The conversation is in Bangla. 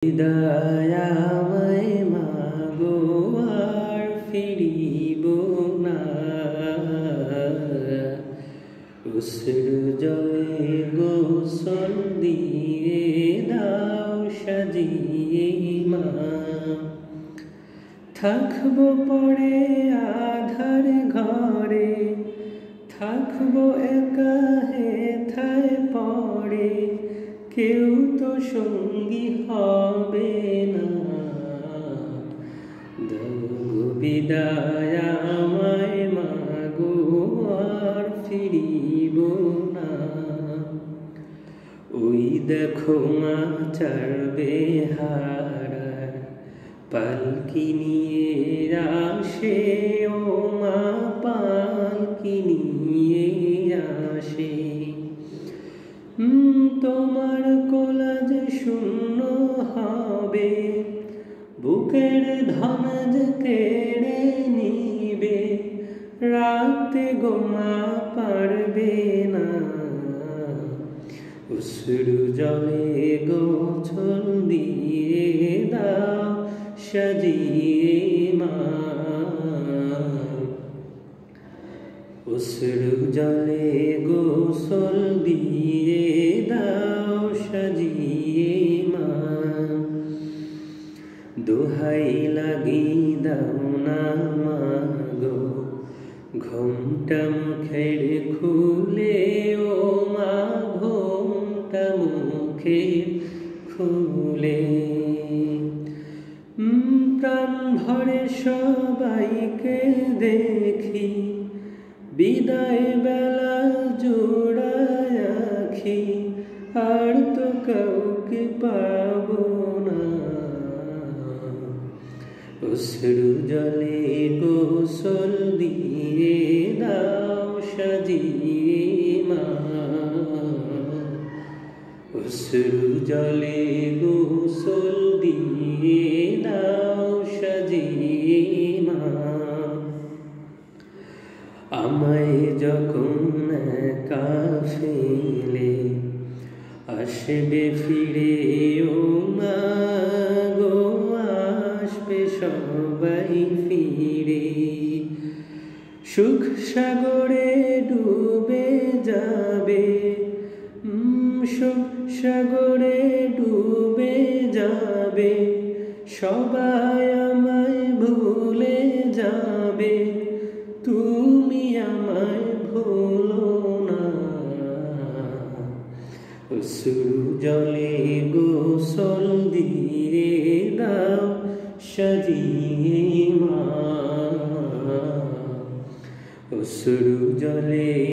বিদায় আমায় মাগো আর ফিরিব না, অশ্রু জলে গোসল দিয়ে দাও সাজিয়ে মা। থাকবো পরে আধার ঘরে, থাকবো একা হেথায় পড়ে, কেউ তো সঙ্গী হবে না। দাও বিদায় আমায় মাগো আর ফিরিব না। ওই দেখো মা চারবে হারার পালকি নিয়ে আসে, ও মা পালকি নিয়ে আসে। তোমার কোলা যে শূন্য হবে, বুকের ধন যে কেড়ে নিবে, রাতে গোমা পারবে না। অশ্রু জলে গোছল দিয়ে দাও সাজিয়ে মা। অশ্রু জলে গোসল দিয়ে দাও সাজিয়ে মা। দোহাই লাগি দাও না মাগো, ঘোমটা মুখের খুলে, ও মা ঘোমটা মুখের খুলে। প্রাণ ভরে সবাইকে দেখি, বিদায় বেলা জোড়ায় আখি, আর তো কাউকে পাবো না। অশ্রু জলে গোসল দিয়ে দাও সাজিয়ে মা। অশ্রু জলে গোসল দিয়ে দাও সাজিয়ে মা। আমায় যখন একা ফেলে আসবে ফিরে, ও মা গো আসবে সবাই ফিরে। সুখ সাগরে ডুবে যাবে, সুখ সাগরে ডুবে যাবে, সবাই আমায় ভুলে যাবে, তুমি আমায় ভুলো না। অশ্রু জলে গোসল দিয়ে দাও সাজিয়ে মা। অশ্রু জলে